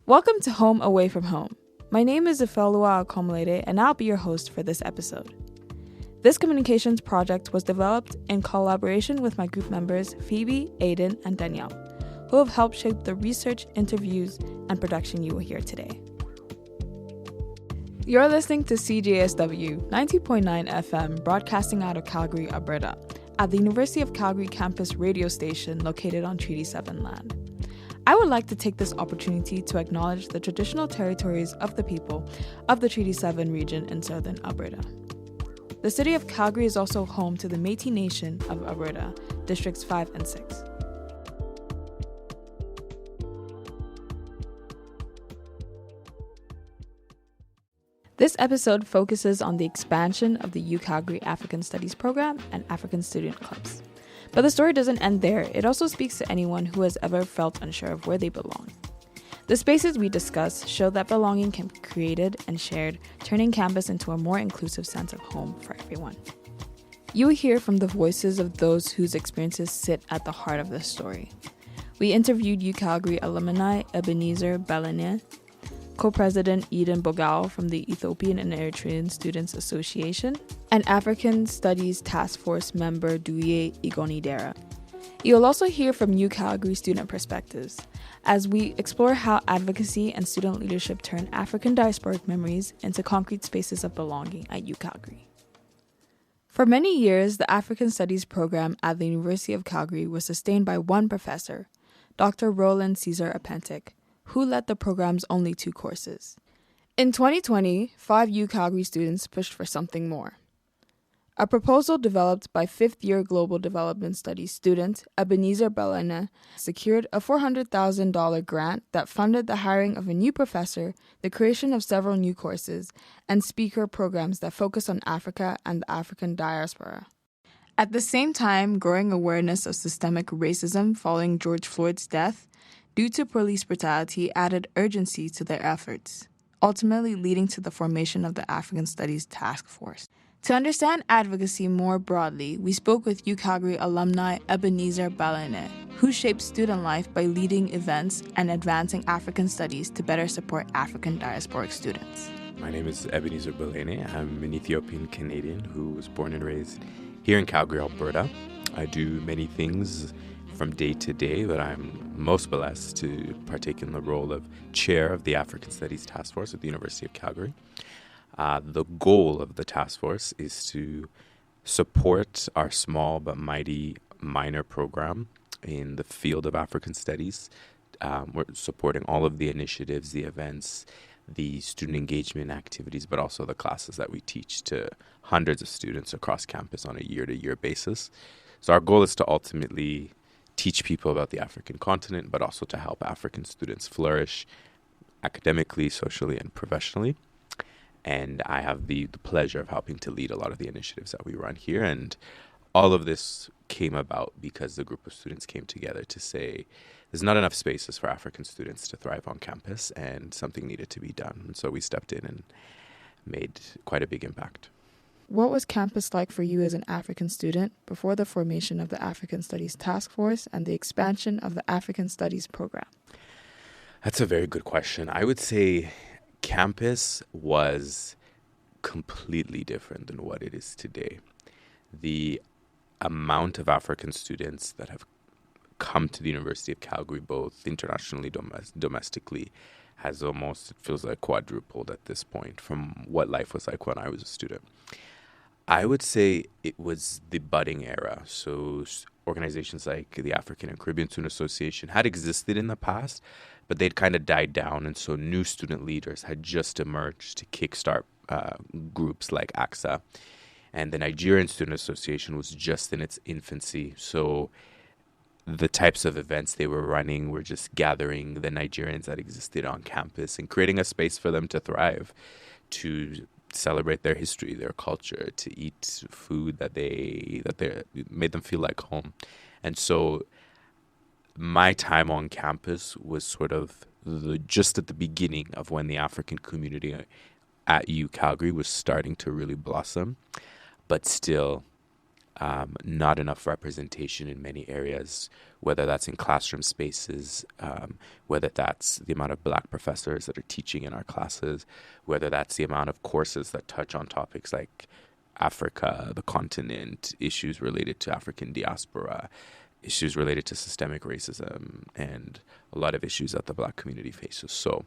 Welcome to Home Away from Home. My name is Ifelua Akomolede, and I'll be your host for this episode. This communications project was developed in collaboration with my group members Phoebe, Aiden, and Danielle, who have helped shape the research, interviews, and production you will hear today. You're listening to CJSW 90.9 FM, broadcasting out of Calgary, Alberta, at the University of Calgary campus radio station located on Treaty 7 land. I would like to take this opportunity to acknowledge the traditional territories of the people of the Treaty 7 region in southern Alberta. The city of Calgary is also home to the Métis Nation of Alberta, Districts 5 and 6. This episode focuses on the expansion of the UCalgary African Studies program and African student clubs. But the story doesn't end there. It also speaks to anyone who has ever felt unsure of where they belong. The spaces we discuss show that belonging can be created and shared, turning campus into a more inclusive sense of home for everyone. You will hear from the voices of those whose experiences sit at the heart of this story. We interviewed UCalgary alumni Ebenezer Belene, Co-President Eden Bogal from the Ethiopian and Eritrean Students Association, and African Studies Task Force member Duye Igonidera. You'll also hear from UCalgary student perspectives as we explore how advocacy and student leadership turn African diasporic memories into concrete spaces of belonging at UCalgary. For many years, the African Studies program at the University of Calgary was sustained by one professor, Dr. Roland Cesar Apentic, who led the program's only 2 courses. In 2020, 5 UCalgary students pushed for something more. A proposal developed by 5th-year Global Development Studies student Ebenezer Belene secured a $400,000 grant that funded the hiring of a new professor, the creation of several new courses, and speaker programs that focus on Africa and the African diaspora. At the same time, growing awareness of systemic racism following George Floyd's death due to police brutality added urgency to their efforts, ultimately leading to the formation of the African Studies Task Force. To understand advocacy more broadly, we spoke with UCalgary alumni Ebenezer Belene, who shaped student life by leading events and advancing African studies to better support African diasporic students. My name is Ebenezer Belene. I'm an Ethiopian Canadian who was born and raised here in Calgary, Alberta. I do many things from day to day, but I'm most blessed to partake in the role of chair of the African Studies Task Force at the University of Calgary. The goal of the task force is to support our small but mighty minor program in the field of African studies. We're supporting all of the initiatives, the events, the student engagement activities, but also the classes that we teach to hundreds of students across campus on a year-to-year basis. So our goal is to ultimately teach people about the African continent, but also to help African students flourish academically, socially, and professionally. And I have the pleasure of helping to lead a lot of the initiatives that we run here. And all of this came about because the group of students came together to say there's not enough spaces for African students to thrive on campus, and something needed to be done. And so we stepped in and made quite a big impact. What was campus like for you as an African student before the formation of the African Studies Task Force and the expansion of the African Studies program? That's a very good question. I would say campus was completely different than what it is today. The amount of African students that have come to the University of Calgary, both internationally, domestically, has almost, it feels like, quadrupled at this point from what life was like when I was a student. I would say it was the budding era. So organizations like the African and Caribbean Student Association had existed in the past, but they'd kind of died down. And so new student leaders had just emerged to kickstart groups like AXA. And the Nigerian Student Association was just in its infancy. So the types of events they were running were just gathering the Nigerians that existed on campus and creating a space for them to thrive, to celebrate their history, their culture, to eat food that made them feel like home. And so my time on campus was sort of just at the beginning of when the African community at UCalgary was starting to really blossom. But still, not enough representation in many areas, whether that's in classroom spaces, whether that's the amount of Black professors that are teaching in our classes, whether that's the amount of courses that touch on topics like Africa, the continent, issues related to African diaspora, issues related to systemic racism, and a lot of issues that the Black community faces. So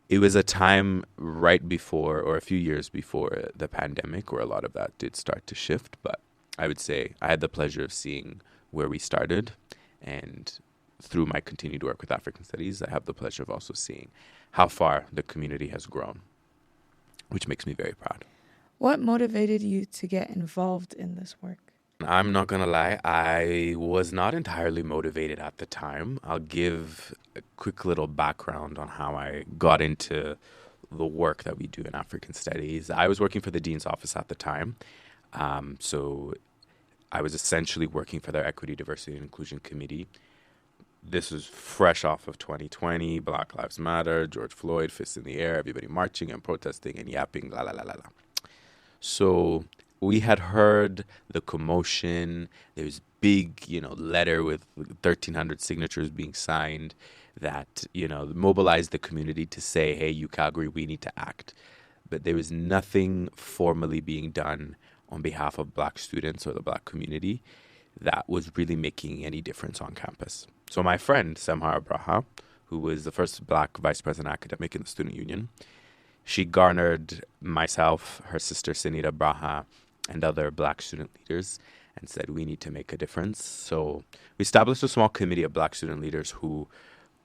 it was a time right before, or a few years before the pandemic, where a lot of that did start to shift. But I would say I had the pleasure of seeing where we started, and through my continued work with African Studies, I have the pleasure of also seeing how far the community has grown, which makes me very proud. What motivated you to get involved in this work? I'm not going to lie, I was not entirely motivated at the time. I'll give a quick little background on how I got into the work that we do in African Studies. I was working for the Dean's office at the time. So I was essentially working for their Equity, Diversity, and Inclusion Committee. This was fresh off of 2020, Black Lives Matter, George Floyd, fists in the air, everybody marching and protesting and yapping, la la la la la. So we had heard the commotion. There was big, letter with 1,300 signatures being signed that, mobilized the community to say, hey, UCalgary, we need to act. But there was nothing formally being done on behalf of Black students or the Black community that was really making any difference on campus. So my friend, Samhara Braha, who was the first Black vice president academic in the student union, she garnered myself, her sister Sunita Braha, and other Black student leaders and said, we need to make a difference. So we established a small committee of Black student leaders who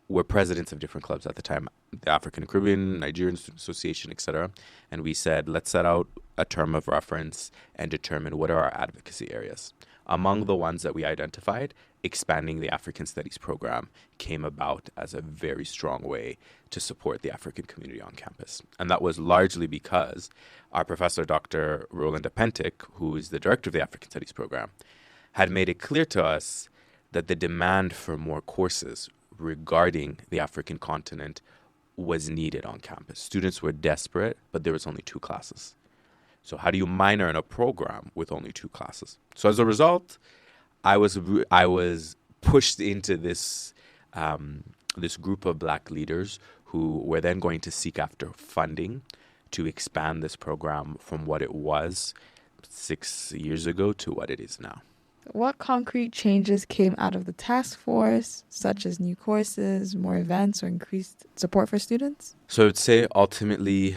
were presidents of different clubs at the time, the African Caribbean, Nigerian Student Association, etc. And we said, let's set out a term of reference and determine what are our advocacy areas. Among the ones that we identified, expanding the African Studies program came about as a very strong way to support the African community on campus. And that was largely because our professor, Dr. Roland Apentic, who is the director of the African Studies program, had made it clear to us that the demand for more courses regarding the African continent was needed on campus. Students were desperate, but there was only 2 classes. So how do you minor in a program with only 2 classes? So as a result, I was pushed into this this group of Black leaders who were then going to seek after funding to expand this program from what it was 6 years ago to what it is now. What concrete changes came out of the task force, such as new courses, more events, or increased support for students? So I would say ultimately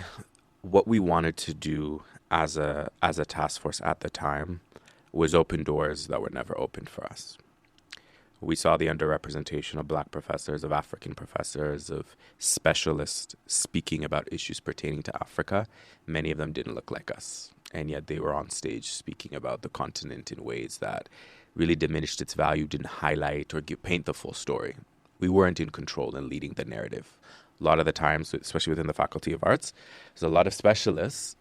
what we wanted to do as a task force at the time was open doors that were never opened for us. We saw the underrepresentation of Black professors, of African professors, of specialists speaking about issues pertaining to Africa. Many of them didn't look like us, and yet they were on stage speaking about the continent in ways that really diminished its value, didn't highlight or paint the full story. We weren't in control and leading the narrative. A lot of the times, especially within the Faculty of Arts, there's a lot of specialists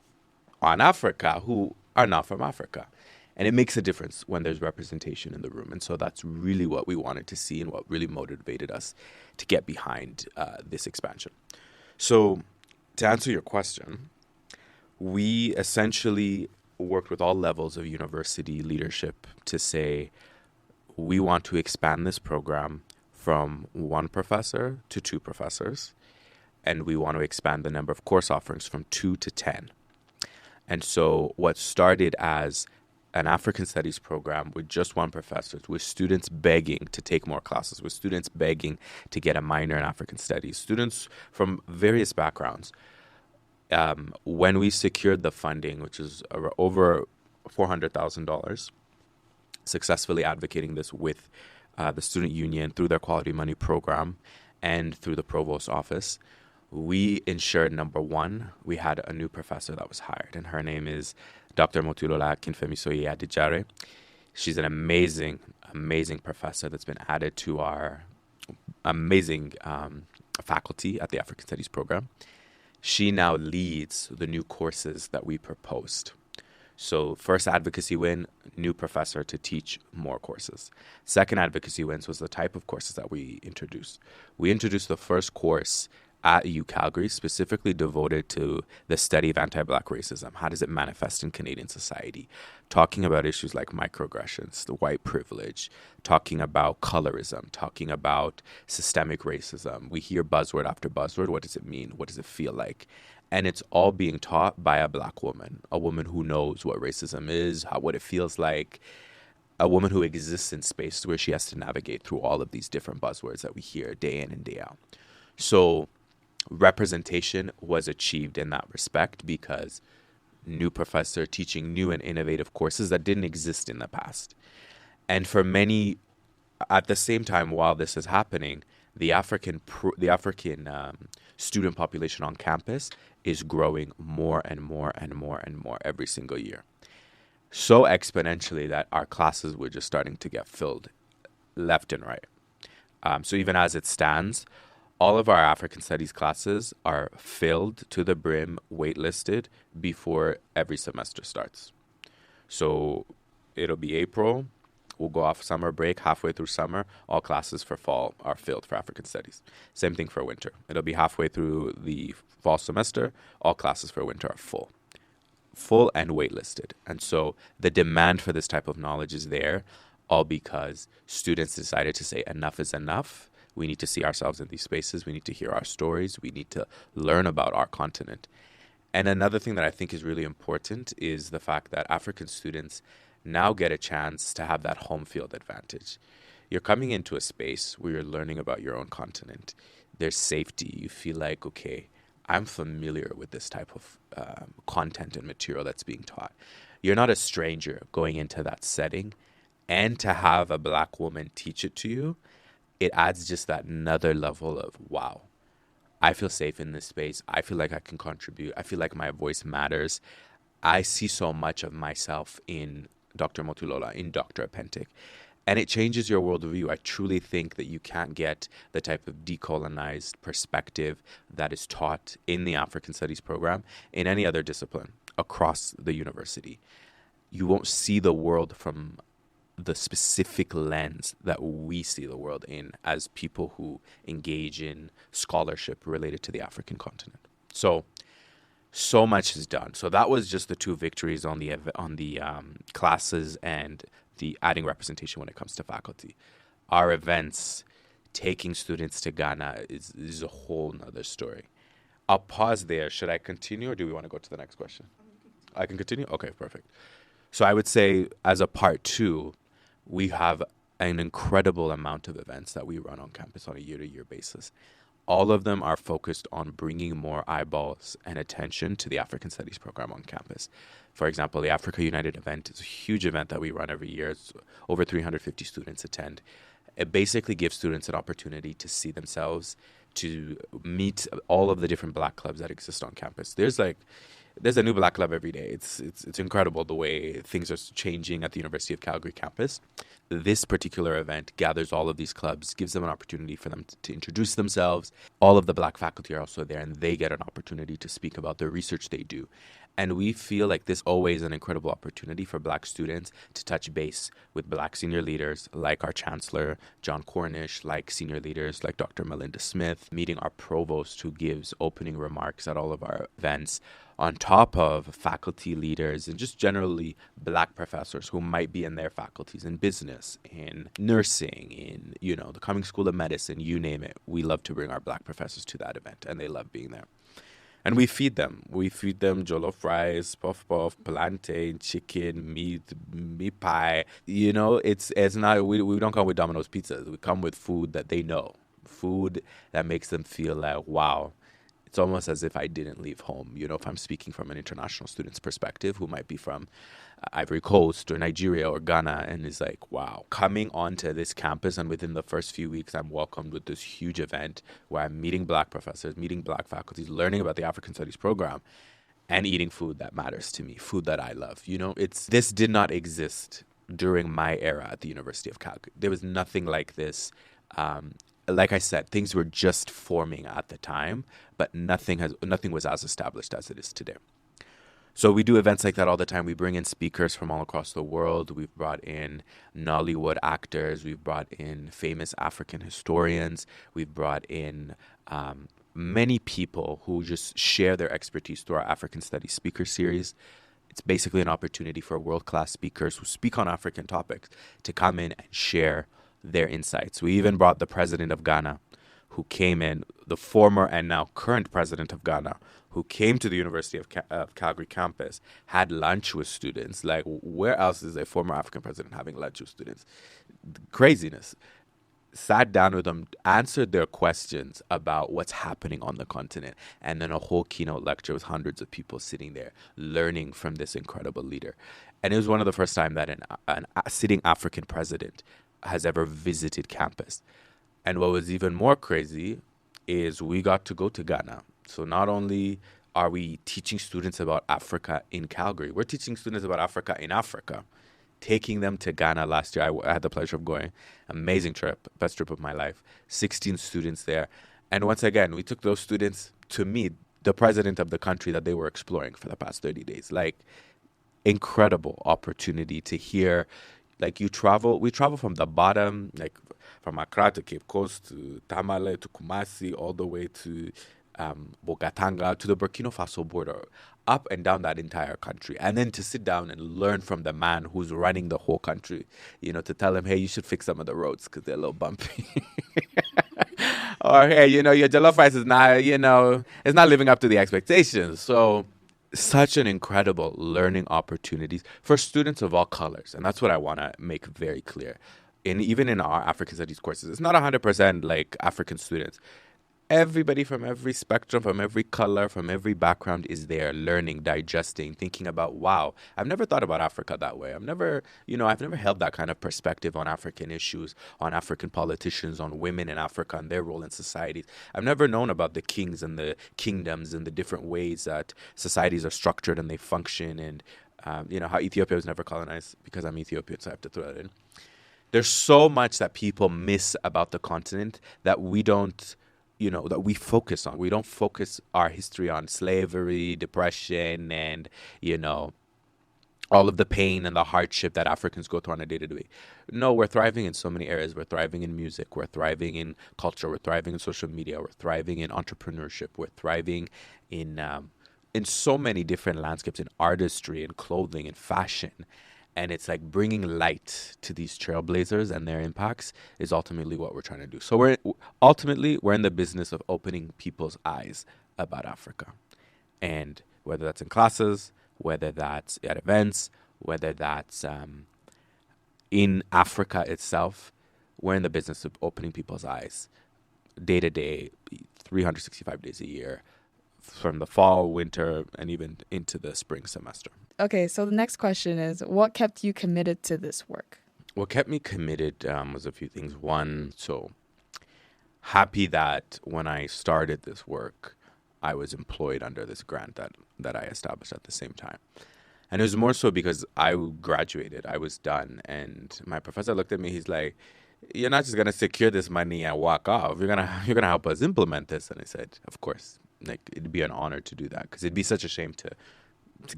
on Africa who are not from Africa. And it makes a difference when there's representation in the room. And so that's really what we wanted to see and what really motivated us to get behind this expansion. So to answer your question, we essentially worked with all levels of university leadership to say, we want to expand this program from 1 professor to 2 professors. And we want to expand the number of course offerings from 2 to 10. And so what started as an African Studies program with just 1 professor, with students begging to take more classes, with students begging to get a minor in African Studies, students from various backgrounds. When we secured the funding, which is over $400,000, successfully advocating this with the student union through their Quality Money program and through the Provost's office, we ensured, number 1, we had a new professor that was hired, and her name is Dr. Motulola Kinfemisoye Adijare. She's an amazing, amazing professor that's been added to our amazing faculty at the African Studies program. She now leads the new courses that we proposed. So first advocacy win, new professor to teach more courses. Second advocacy wins was the type of courses that we introduced. We introduced the first course at UCalgary specifically devoted to the study of anti-Black racism. How does it manifest in Canadian society? Talking about issues like microaggressions, the white privilege, talking about colorism, talking about systemic racism. We hear buzzword after buzzword. What does it mean? What does it feel like? And it's all being taught by a Black woman, a woman who knows what racism is, what it feels like, a woman who exists in space where she has to navigate through all of these different buzzwords that we hear day in and day out. So representation was achieved in that respect because new professor teaching new and innovative courses that didn't exist in the past. And for many, at the same time, while this is happening, the African student population on campus is growing more and more and more and more every single year. So exponentially that our classes were just starting to get filled left and right. So even as it stands, all of our African studies classes are filled to the brim, waitlisted before every semester starts. So it'll be April. We'll go off summer break. Halfway through summer, all classes for fall are filled for African studies. Same thing for winter. It'll be halfway through the fall semester. All classes for winter are full and waitlisted. And so the demand for this type of knowledge is there, all because students decided to say enough is enough. We need to see ourselves in these spaces. We need to hear our stories. We need to learn about our continent. And another thing that I think is really important is the fact that African students now get a chance to have that home field advantage. You're coming into a space where you're learning about your own continent. There's safety. You feel like, okay, I'm familiar with this type of content and material that's being taught. You're not a stranger going into that setting. And to have a Black woman teach it to you, it adds just that another level of, wow, I feel safe in this space. I feel like I can contribute. I feel like my voice matters. I see so much of myself in Dr. Motulola, in Dr. Apentic. And it changes your worldview. I truly think that you can't get the type of decolonized perspective that is taught in the African Studies program in any other discipline across the university. You won't see the world from the specific lens that we see the world in as people who engage in scholarship related to the African continent. So much is done. So that was just the two victories on the classes and the adding representation when it comes to faculty. Our events, taking students to Ghana is a whole nother story. I'll pause there. Should I continue or do we want to go to the next question? I can continue? Okay, perfect. So I would say as a part two, we have an incredible amount of events that we run on campus on a year-to-year basis. All of them are focused on bringing more eyeballs and attention to the African Studies program on campus. For example, the Africa United event is a huge event that we run every year. It's over 350 students attend. It basically gives students an opportunity to see themselves, to meet all of the different Black clubs that exist on campus. There's a new Black club every day. It's incredible the way things are changing at the University of Calgary campus. This particular event gathers all of these clubs, gives them an opportunity for them to introduce themselves. All of the Black faculty are also there, and they get an opportunity to speak about the research they do. And we feel like this always an incredible opportunity for Black students to touch base with Black senior leaders like our Chancellor, John Cornish, like senior leaders like Dr. Melinda Smith, meeting our provost who gives opening remarks at all of our events, on top of faculty leaders and just generally Black professors who might be in their faculties in business, in nursing, in, the Cummings School of Medicine, you name it. We love to bring our Black professors to that event, and they love being there. And we feed them. We feed them jollof rice, puff, plantain, chicken, meat pie. It's not, we don't come with Domino's pizzas. We come with food that they know, food that makes them feel like, wow. It's almost as if I didn't leave home. If I'm speaking from an international student's perspective who might be from Ivory Coast or Nigeria or Ghana and is like, wow, coming onto this campus and within the first few weeks, I'm welcomed with this huge event where I'm meeting Black professors, meeting Black faculty, learning about the African Studies program and eating food that matters to me, food that I love. This did not exist during my era at the University of Calgary. There was nothing like this. Like I said, things were just forming at the time, but nothing was as established as it is today. So we do events like that all the time. We bring in speakers from all across the world. We've brought in Nollywood actors. We've brought in famous African historians. We've brought in many people who just share their expertise through our African Studies Speaker Series. It's basically an opportunity for world-class speakers who speak on African topics to come in and share their insights. We even brought the president of Ghana, who came in, the former and now current president of Ghana, who came to the University of Calgary campus, had lunch with students. Like, where else is a former African president having lunch with students? Craziness. Sat down with them, answered their questions about what's happening on the continent, and then a whole keynote lecture with hundreds of people sitting there learning from this incredible leader. And it was one of the first time that a sitting African president has ever visited campus. And what was even more crazy is we got to go to Ghana. So not only are we teaching students about Africa in Calgary, we're teaching students about Africa in Africa. Taking them to Ghana last year, I had the pleasure of going. Amazing trip, best trip of my life. 16 students there. And once again, we took those students to meet the president of the country that they were exploring for the past 30 days. Like, incredible opportunity to hear. Like, we travel from the bottom, like from Accra to Cape Coast to Tamale to Kumasi, all the way to Bogatanga to the Burkina Faso border, up and down that entire country. And then to sit down and learn from the man who's running the whole country, to tell him, hey, you should fix some of the roads because they're a little bumpy. Or, hey, your jollof rice is not, it's not living up to the expectations. So such an incredible learning opportunities for students of all colors. And that's what I want to make very clear. Even in our African Studies courses, it's not 100% like African students. Everybody from every spectrum, from every color, from every background is there learning, digesting, thinking about, wow, I've never thought about Africa that way. I've never held that kind of perspective on African issues, on African politicians, on women in Africa and their role in societies. I've never known about the kings and the kingdoms and the different ways that societies are structured and they function, and how Ethiopia was never colonized, because I'm Ethiopian, so I have to throw that in. There's so much that people miss about the continent that we don't that we focus on. We don't focus our history on slavery, depression, and, all of the pain and the hardship that Africans go through on a day-to-day. No, we're thriving in so many areas. We're thriving in music. We're thriving in culture. We're thriving in social media. We're thriving in entrepreneurship. We're thriving in so many different landscapes, in artistry, in clothing, in fashion. And it's like bringing light to these trailblazers and their impacts is ultimately what we're trying to do. So we're in the business of opening people's eyes about Africa. And whether that's in classes, whether that's at events, whether that's in Africa itself, we're in the business of opening people's eyes day to day, 365 days a year, from the fall, winter, and even into the spring semester. Okay, so the next question is, what kept you committed to this work? What kept me committed was a few things. One, so happy that when I started this work, I was employed under this grant that I established at the same time. And it was more so because I graduated, I was done. And my professor looked at me, he's like, you're not just going to secure this money and walk off. You're gonna help us implement this. And I said, of course, like, it'd be an honor to do that, because it'd be such a shame to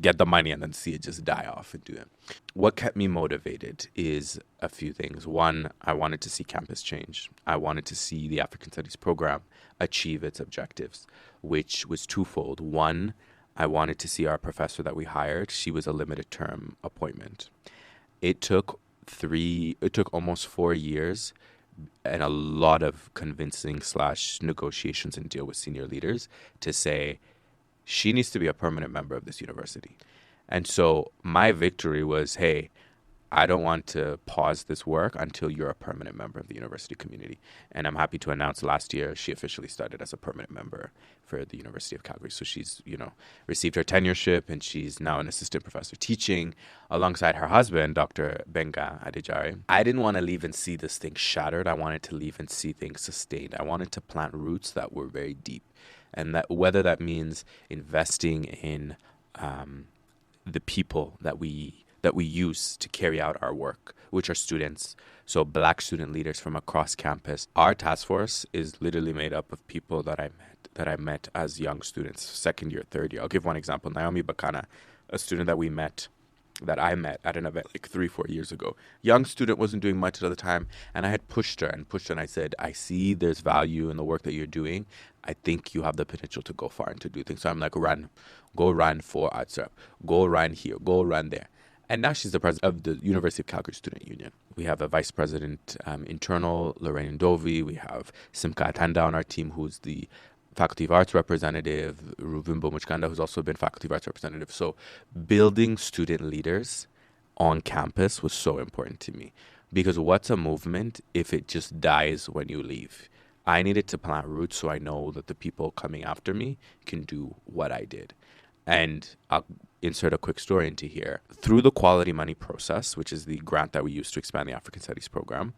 get the money and then see it just die off and do it. What kept me motivated is a few things. One, I wanted to see campus change. I wanted to see the African Studies program achieve its objectives, which was twofold. One, I wanted to see our professor that we hired. She was a limited term appointment. It took almost 4 years and a lot of convincing / negotiations and deal with senior leaders to say, she needs to be a permanent member of this university. And so my victory was, hey, I don't want to pause this work until you're a permanent member of the university community. And I'm happy to announce last year she officially started as a permanent member for the University of Calgary. So she's, received her tenureship, and she's now an assistant professor teaching alongside her husband, Dr. Benga Adejare. I didn't want to leave and see this thing shattered. I wanted to leave and see things sustained. I wanted to plant roots that were very deep. And that whether that means investing in the people that we use to carry out our work, which are students, so Black student leaders from across campus. Our task force is literally made up of people that I met as young students, second year, third year. I'll give one example. Naomi Bakana, a student that we met that I met at an event like 3-4 years ago. Young student, wasn't doing much at the time, and I had pushed her and I said, I see there's value in the work that you're doing. I think you have the potential to go far and to do things. So I'm like, go run for ArtServe, go run here, go run there. And now she's the president of the University of Calgary Student Union. We have a vice president internal, Lorraine Ndovi. We have Simka Atanda on our team, who's the Faculty of Arts representative, Ruvimbo Muchkanda, who's also been Faculty of Arts representative. So building student leaders on campus was so important to me, because what's a movement if it just dies when you leave? I needed to plant roots so I know that the people coming after me can do what I did. And I'll insert a quick story into here. Through the Quality Money process, which is the grant that we used to expand the African Studies program,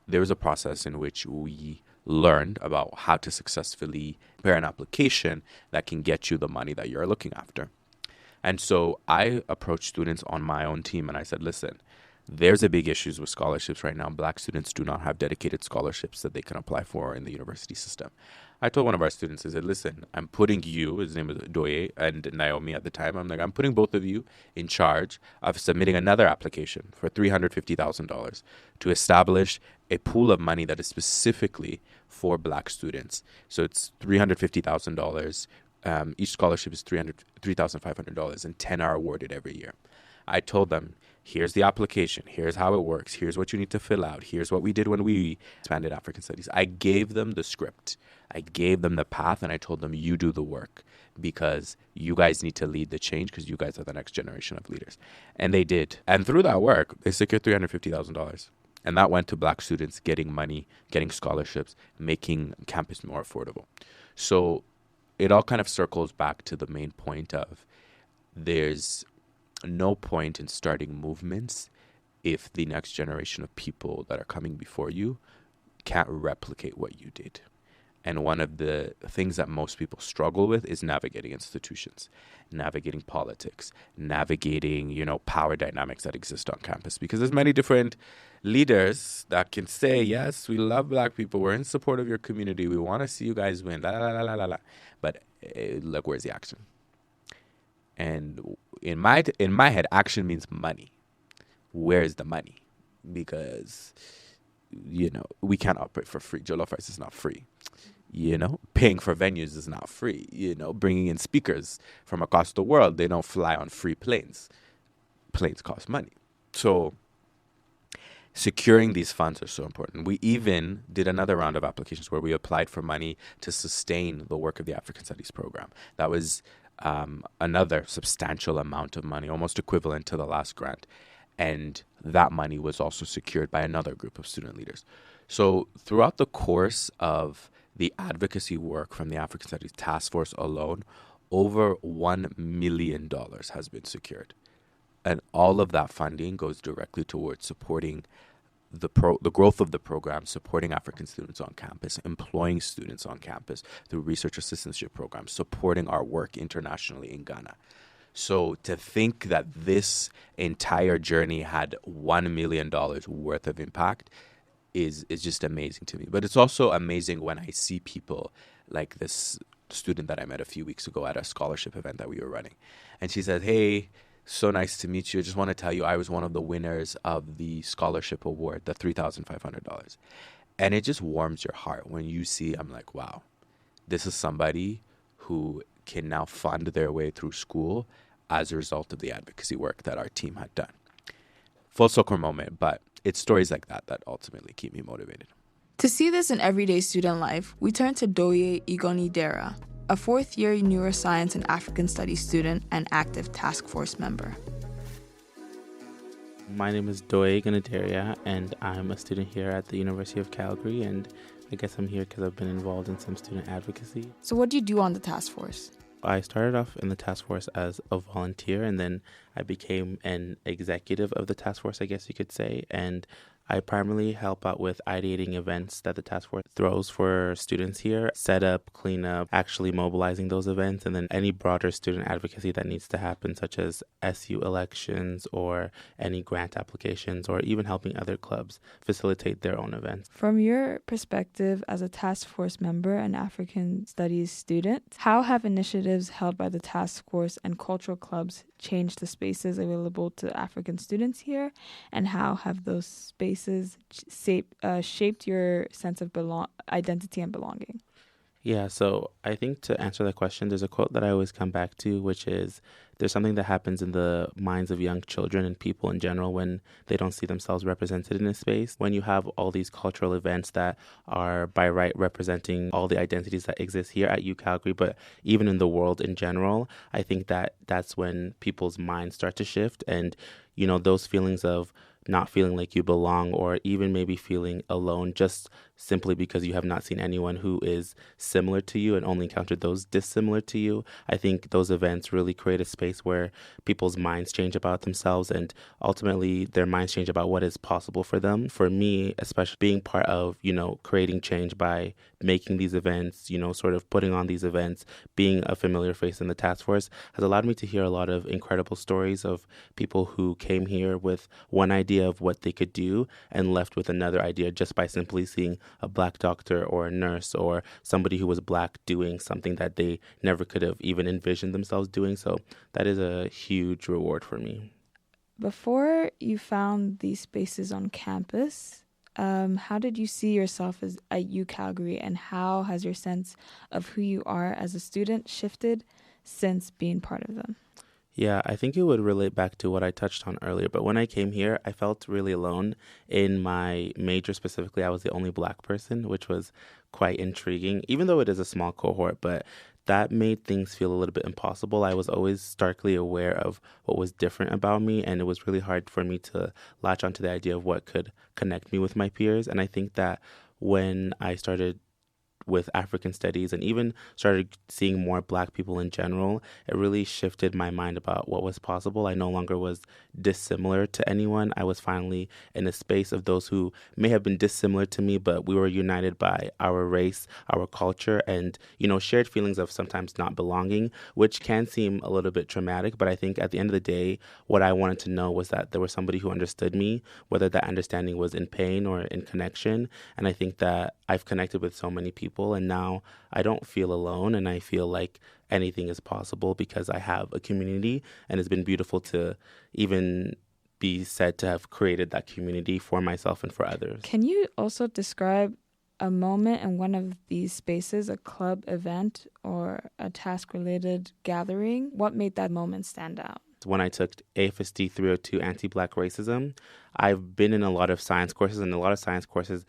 there was a process in which we learned about how to successfully prepare an application that can get you the money that you're looking after. And so I approached students on my own team and I said, listen, there's a big issues with scholarships right now. Black students do not have dedicated scholarships that they can apply for in the university system. I told one of our students, I said, listen, I'm putting you, his name was Doye and Naomi at the time, I'm putting both of you in charge of submitting another application for $350,000 to establish a pool of money that is specifically for Black students. So it's $350,000. Each scholarship is $3,500, and 10 are awarded every year. I told them, here's the application, here's how it works, here's what you need to fill out, here's what we did when we expanded African Studies. I gave them the script, I gave them the path, and I told them, you do the work, because you guys need to lead the change, because you guys are the next generation of leaders. And they did. And through that work, they secured $350,000. And that went to Black students getting money, getting scholarships, making campus more affordable. So it all kind of circles back to the main point of there's no point in starting movements if the next generation of people that are coming before you can't replicate what you did. And one of the things that most people struggle with is navigating institutions, navigating politics, navigating, power dynamics that exist on campus. Because there's many different leaders that can say, yes, we love Black people, we're in support of your community, we want to see you guys win, la la la la la la. But where's the action? And in my head, action means money. Where's the money? Because, we can't operate for free. Jollof rice is not free. Paying for venues is not free. Bringing in speakers from across the world, they don't fly on free planes. Planes cost money. So securing these funds are so important. We even did another round of applications where we applied for money to sustain the work of the African Studies program. That was another substantial amount of money, almost equivalent to the last grant. And that money was also secured by another group of student leaders. So throughout the course of the advocacy work from the African Studies Task Force alone, over $1 million has been secured. And all of that funding goes directly towards supporting the growth of the program, supporting African students on campus, employing students on campus through research assistantship programs, supporting our work internationally in Ghana. So to think that this entire journey had $1 million worth of impact is just amazing to me. But it's also amazing when I see people like this student that I met a few weeks ago at a scholarship event that we were running. And she said, hey, so nice to meet you. I just want to tell you I was one of the winners of the scholarship award, the $3,500. And it just warms your heart when you see, I'm like, wow, this is somebody who can now fund their way through school as a result of the advocacy work that our team had done. Full circle moment, but it's stories like that that ultimately keep me motivated. To see this in everyday student life, we turn to Doye Igonidera, a fourth-year neuroscience and African studies student and active task force member. My name is Doye Igonidera, and I'm a student here at the University of Calgary, and I guess I'm here because I've been involved in some student advocacy. So what do you do on the task force? I started off in the task force as a volunteer, and then I became an executive of the task force, I guess you could say, and I primarily help out with ideating events that the task force throws for students here, set up, clean up, actually mobilizing those events, and then any broader student advocacy that needs to happen, such as SU elections or any grant applications, or even helping other clubs facilitate their own events. From your perspective as a task force member and African studies student, how have initiatives held by the task force and cultural clubs changed the spaces available to African students here, and how have those spaces shaped your sense of identity and belonging? Yeah, so I think to answer that question, there's a quote that I always come back to, which is there's something that happens in the minds of young children and people in general when they don't see themselves represented in a space. When you have all these cultural events that are by right representing all the identities that exist here at UCalgary, but even in the world in general, I think that that's when people's minds start to shift. And, those feelings of not feeling like you belong, or even maybe feeling alone just simply because you have not seen anyone who is similar to you and only encountered those dissimilar to you. I think those events really create a space where people's minds change about themselves, and ultimately their minds change about what is possible for them. For me, especially being part of, creating change by making these events, sort of putting on these events, being a familiar face in the task force has allowed me to hear a lot of incredible stories of people who came here with one idea of what they could do and left with another idea just by simply seeing a Black doctor or a nurse or somebody who was Black doing something that they never could have even envisioned themselves doing. So that is a huge reward for me. Before you found these spaces on campus, how did you see yourself at UCalgary, and how has your sense of who you are as a student shifted since being part of them? Yeah, I think it would relate back to what I touched on earlier. But when I came here, I felt really alone. In my major specifically, I was the only Black person, which was quite intriguing, even though it is a small cohort. But that made things feel a little bit impossible. I was always starkly aware of what was different about me, and it was really hard for me to latch onto the idea of what could connect me with my peers. And I think that when I started with African studies and even started seeing more Black people in general, it really shifted my mind about what was possible. I no longer was dissimilar to anyone. I was finally in a space of those who may have been dissimilar to me, but we were united by our race, our culture, and, shared feelings of sometimes not belonging, which can seem a little bit traumatic. But I think at the end of the day, what I wanted to know was that there was somebody who understood me, whether that understanding was in pain or in connection. And I think that I've connected with so many people, and now I don't feel alone, and I feel like anything is possible because I have a community, and it's been beautiful to even be said to have created that community for myself and for others. Can you also describe a moment in one of these spaces, a club event or a task-related gathering? What made that moment stand out? When I took AFST 302 Anti-Black Racism, I've been in a lot of science courses, and a lot of science courses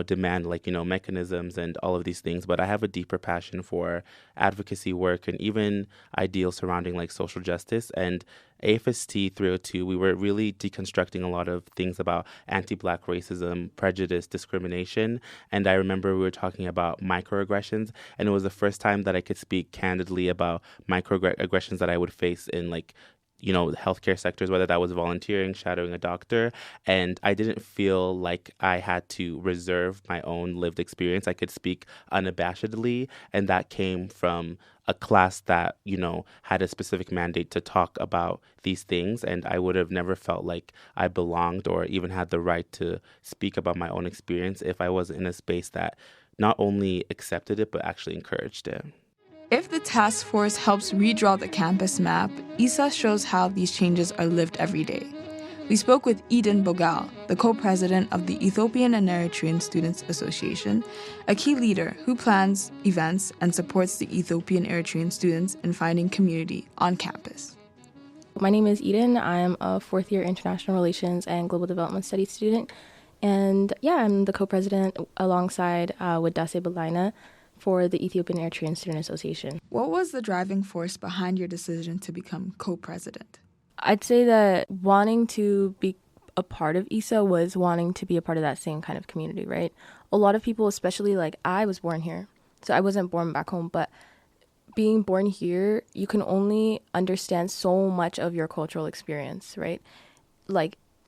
demand mechanisms and all of these things. But I have a deeper passion for advocacy work and even ideals surrounding social justice. And AFST 302, we were really deconstructing a lot of things about anti-Black racism, prejudice, discrimination. And I remember we were talking about microaggressions, and it was the first time that I could speak candidly about microaggressions that I would face in healthcare sectors, whether that was volunteering, shadowing a doctor. And I didn't feel like I had to reserve my own lived experience. I could speak unabashedly. And that came from a class that, had a specific mandate to talk about these things. And I would have never felt like I belonged or even had the right to speak about my own experience if I was in a space that not only accepted it, but actually encouraged it. If the task force helps redraw the campus map, Issa shows how these changes are lived every day. We spoke with Eden Bogal, the co-president of the Ethiopian and Eritrean Students Association, a key leader who plans events and supports the Ethiopian Eritrean students in finding community on campus. My name is Eden. I'm a fourth-year International Relations and Global Development Studies student. And I'm the co-president alongside with Dase Balaina for the Ethiopian Eritrean Student Association. What was the driving force behind your decision to become co-president? I'd say that wanting to be a part of ISA was wanting to be a part of that same kind of community, right? A lot of people, especially I was born here, so I wasn't born back home, but being born here, you can only understand so much of your cultural experience, right?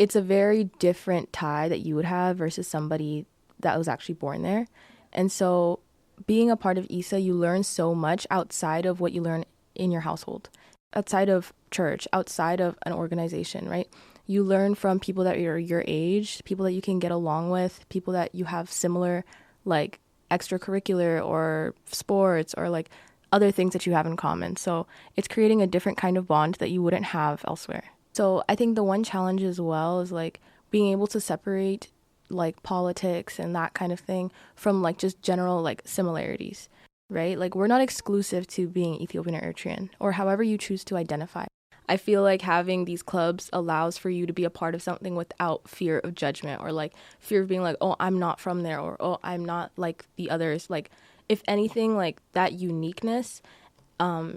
it's a very different tie that you would have versus somebody that was actually born there. And so being a part of ISA, you learn so much outside of what you learn in your household, outside of church, outside of an organization, right? You learn from people that are your age, people that you can get along with, people that you have similar like extracurricular or sports or like other things that you have in common. So it's creating a different kind of bond that you wouldn't have elsewhere. So I think the one challenge as well is like being able to separate like politics and that kind of thing from like just general like similarities, right? Like we're not exclusive to being Ethiopian or Eritrean or however you choose to identify. I feel like having these clubs allows for you to be a part of something without fear of judgment or like fear of being like, oh, I'm not from there, or oh, I'm not like the others. Like if anything, like that uniqueness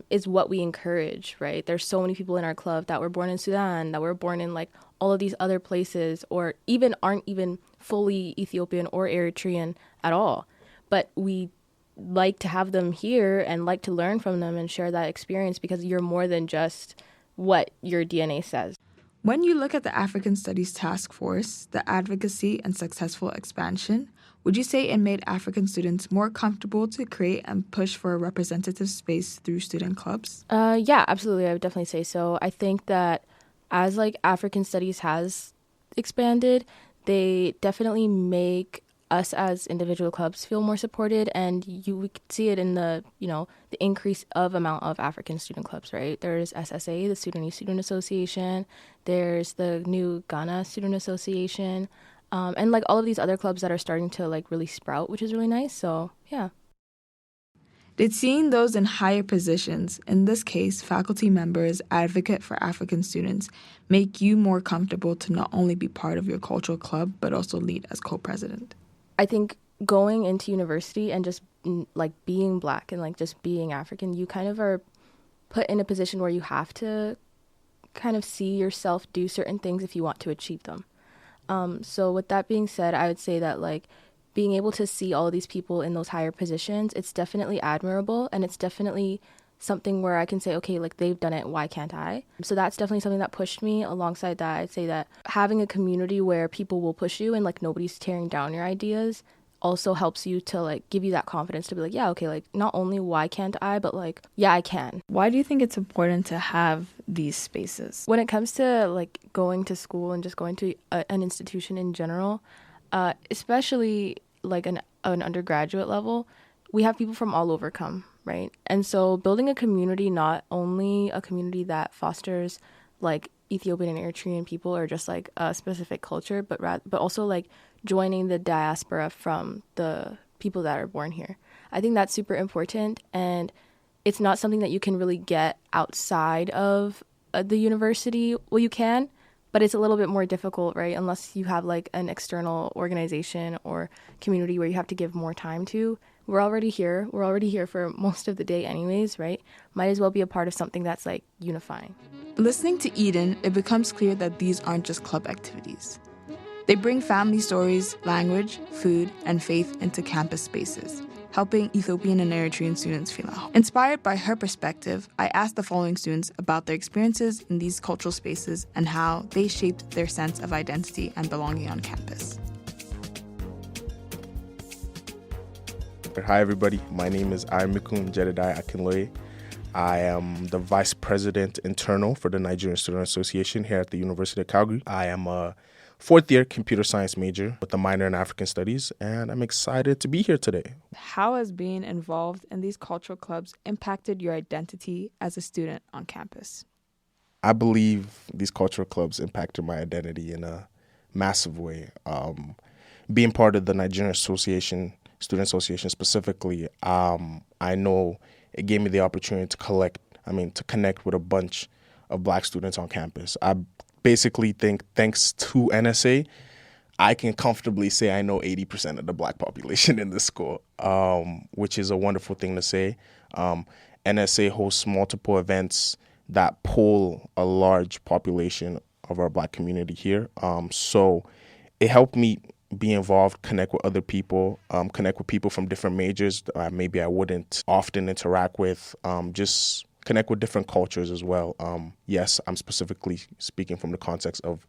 is what we encourage, right? There's so many people in our club that were born in Sudan, that were born in like all of these other places, or even aren't even fully Ethiopian or Eritrean at all. But we like to have them here and like to learn from them and share that experience because you're more than just what your DNA says. When you look at the African Studies Task Force, the advocacy and successful expansion, would you say it made African students more comfortable to create and push for a representative space through student clubs? Yeah, absolutely. I would definitely say so. I think that as like African studies has expanded, they definitely make us as individual clubs feel more supported, and we could see it in the the increase of amount of African student clubs, right? There's SSA, the Sudanese Student Association. There's the new Ghana Student Association. And like all of these other clubs that are starting to like really sprout, which is really nice. So yeah. Did seeing those in higher positions, in this case faculty members, advocate for African students, make you more comfortable to not only be part of your cultural club, but also lead as co-president? I think going into university and just like being Black and like just being African, you kind of are put in a position where you have to kind of see yourself do certain things if you want to achieve them. So with that being said, I would say that like being able to see all of these people in those higher positions, it's definitely admirable, and it's definitely something where I can say, okay, like they've done it, why can't I? So that's definitely something that pushed me. Alongside that, I'd say that having a community where people will push you and like nobody's tearing down your ideas also helps you to like give you that confidence to be like, yeah, okay, like not only why can't I, but like, yeah, I can. Why do you think it's important to have these spaces? When it comes to like going to school and just going to an institution in general, especially like an undergraduate level, we have people from all over come, right? And so building a community, not only a community that fosters like Ethiopian and Eritrean people or just like a specific culture, but also like joining the diaspora from the people that are born here. I think that's super important, and it's not something that you can really get outside of the university. Well, you can, but it's a little bit more difficult, right? Unless you have like an external organization or community where you have to give more time to. We're already here. We're already here for most of the day anyways, right? Might as well be a part of something that's like unifying. Listening to Eden, it becomes clear that these aren't just club activities. They bring family stories, language, food, and faith into campus spaces, helping Ethiopian and Eritrean students feel at home. Inspired by her perspective, I asked the following students about their experiences in these cultural spaces and how they shaped their sense of identity and belonging on campus. Hi everybody, my name is Ayamikun Jedediah Akinloye. I am the Vice President Internal for the Nigerian Student Association here at the University of Calgary. I am a fourth-year computer science major with a minor in African Studies, and I'm excited to be here today. How has being involved in these cultural clubs impacted your identity as a student on campus? I believe these cultural clubs impacted my identity in a massive way. Being part of the Nigerian Association, Student Association specifically, I know it gave me the opportunity to connect with a bunch of Black students on campus. I basically think thanks to NSA, I can comfortably say I know 80% of the Black population in this school, which is a wonderful thing to say. NSA hosts multiple events that pull a large population of our Black community here. So it helped me be involved, connect with other people, connect with people from different majors maybe I wouldn't often interact with, just connect with different cultures as well. Yes, I'm specifically speaking from the context of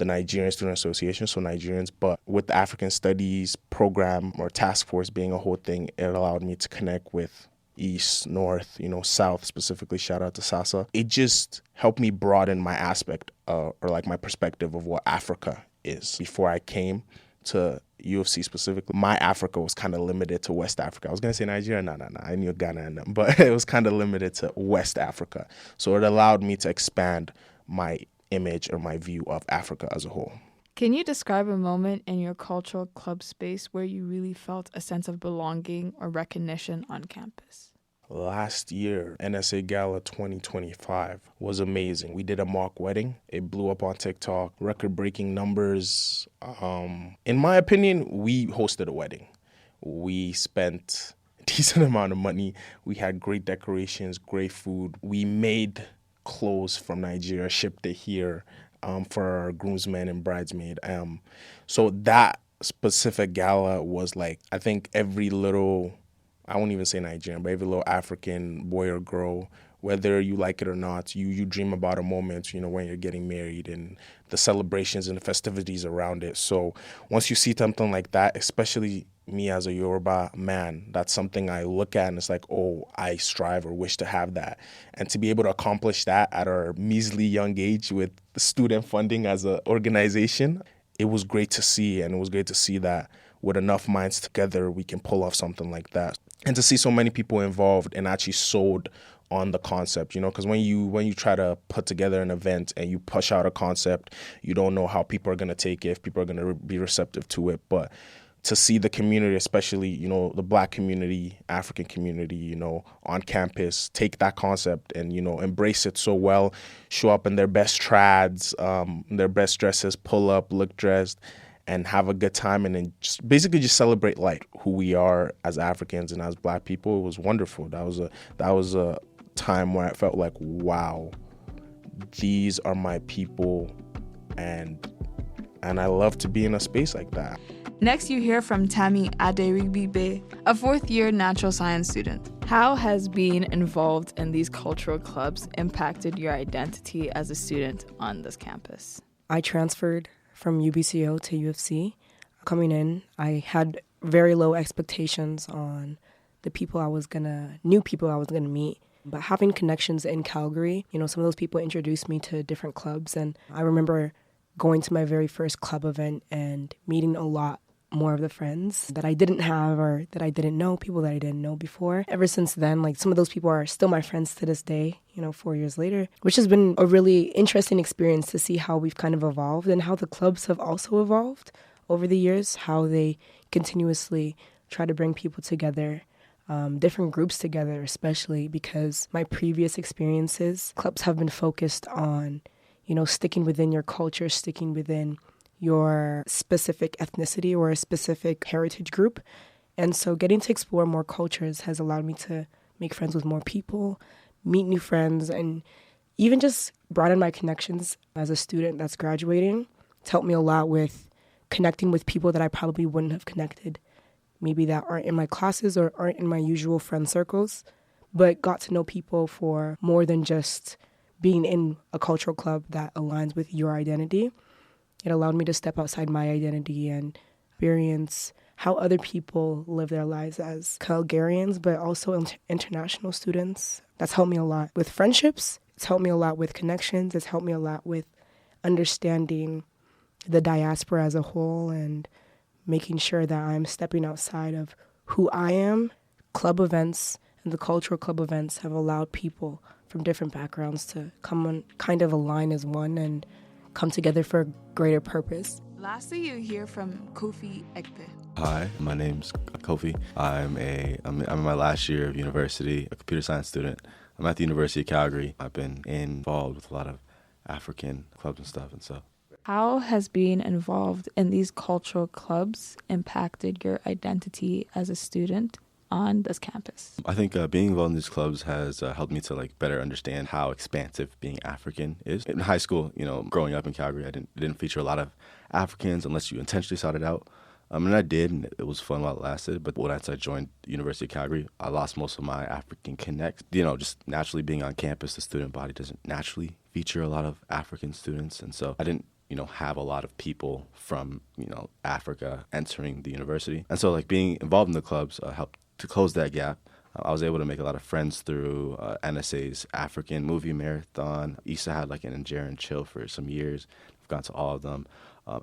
the Nigerian Student Association, so Nigerians, but with the African Studies program or task force being a whole thing, it allowed me to connect with East, North, South specifically. Shout out to Sasa. It just helped me broaden my aspect or like my perspective of what Africa is. Before I came to U of C specifically, my Africa was kind of limited to West Africa. I was going to say Nigeria. No. I knew Ghana and them, but it was kind of limited to West Africa. So it allowed me to expand my image or my view of Africa as a whole. Can you describe a moment in your cultural club space where you really felt a sense of belonging or recognition on campus? Last year, NSA Gala 2025 was amazing. We did a mock wedding. It blew up on TikTok, record-breaking numbers. In my opinion, we hosted a wedding. We spent a decent amount of money. We had great decorations, great food. We made clothes from Nigeria, shipped it here for our groomsmen and bridesmaid. So that specific gala was like, I think every little, I won't even say Nigerian, but every little African boy or girl, whether you like it or not, you dream about a moment, when you're getting married and the celebrations and the festivities around it. So once you see something like that, especially me as a Yoruba man, that's something I look at and it's like, oh, I strive or wish to have that. And to be able to accomplish that at our measly young age with the student funding as an organization, it was great to see. And it was great to see that with enough minds together, we can pull off something like that. And to see so many people involved and actually sold on the concept, because when you try to put together an event and you push out a concept, you don't know how people are going to take it, if people are going to be receptive to it. But to see the community, especially, the Black community, African community, on campus, take that concept and, embrace it so well, show up in their best trads, their best dresses, pull up, look dressed, and have a good time, and then basically celebrate like who we are as Africans and as Black people. It was wonderful. That was a time where I felt like, wow, these are my people, and I love to be in a space like that. Next, you hear from Tammy Aderigbibe, a fourth-year natural science student. How has being involved in these cultural clubs impacted your identity as a student on this campus? I transferred from UBCO to UFC. Coming in, I had very low expectations on the new people I was gonna meet. But having connections in Calgary, some of those people introduced me to different clubs. And I remember going to my very first club event and meeting a lot more of the friends that I didn't have or that I didn't know, people that I didn't know before. Ever since then, like some of those people are still my friends to this day, 4 years later, which has been a really interesting experience to see how we've kind of evolved and how the clubs have also evolved over the years, how they continuously try to bring people together, different groups together, especially because my previous experiences, clubs have been focused on, sticking within your culture, sticking within your specific ethnicity or a specific heritage group. And so getting to explore more cultures has allowed me to make friends with more people, meet new friends, and even just broaden my connections as a student that's graduating. It's helped me a lot with connecting with people that I probably wouldn't have connected, maybe that aren't in my classes or aren't in my usual friend circles, but got to know people for more than just being in a cultural club that aligns with your identity. It allowed me to step outside my identity and experience how other people live their lives as Calgarians, but also international students. That's helped me a lot with friendships. It's helped me a lot with connections. It's helped me a lot with understanding the diaspora as a whole and making sure that I'm stepping outside of who I am. Club events and the cultural club events have allowed people from different backgrounds to come and kind of align as one and come together for a greater purpose. Lastly, you hear from Kofi Ekpe. Hi, my name's Kofi. I'm in my last year of university, a computer science student. I'm at the University of Calgary. I've been involved with a lot of African clubs and stuff, and so. How has being involved in these cultural clubs impacted your identity as a student on this campus? I think being involved in these clubs has helped me to better understand how expansive being African is. In high school, growing up in Calgary, it didn't feature a lot of Africans unless you intentionally sought it out. And I did, and it was fun while it lasted. But once I joined the University of Calgary, I lost most of my African connects. Just naturally being on campus, the student body doesn't naturally feature a lot of African students. And so I didn't have a lot of people from, Africa entering the university. And so like being involved in the clubs helped to close that gap. I was able to make a lot of friends through NSA's African movie marathon. ISA had like an Endure and Chill for some years. I've gone to all of them.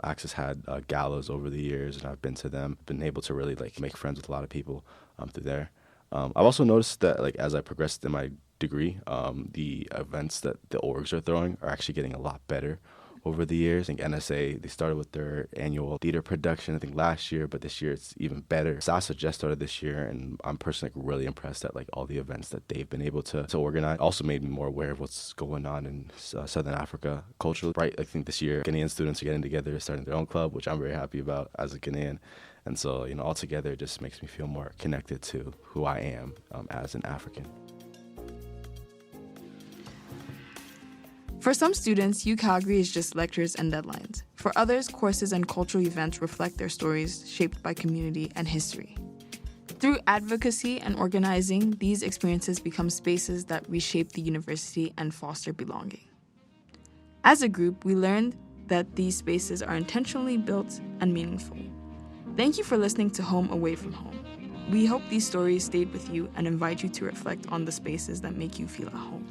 Access had galas over the years, and I've been to them. Been able to really like make friends with a lot of people through there. I've also noticed that like as I progressed in my degree, the events that the orgs are throwing are actually getting a lot better over the years. I think NSA, they started with their annual theater production, I think last year, but this year it's even better. SASA just started this year, and I'm personally really impressed at like all the events that they've been able to organize. Also made me more aware of what's going on in Southern Africa culturally. Right, I think this year Ghanaian students are getting together, starting their own club, which I'm very happy about as a Ghanaian. And so, all together it just makes me feel more connected to who I am as an African. For some students, UCalgary is just lectures and deadlines. For others, courses and cultural events reflect their stories shaped by community and history. Through advocacy and organizing, these experiences become spaces that reshape the university and foster belonging. As a group, we learned that these spaces are intentionally built and meaningful. Thank you for listening to Home Away from Home. We hope these stories stayed with you and invite you to reflect on the spaces that make you feel at home.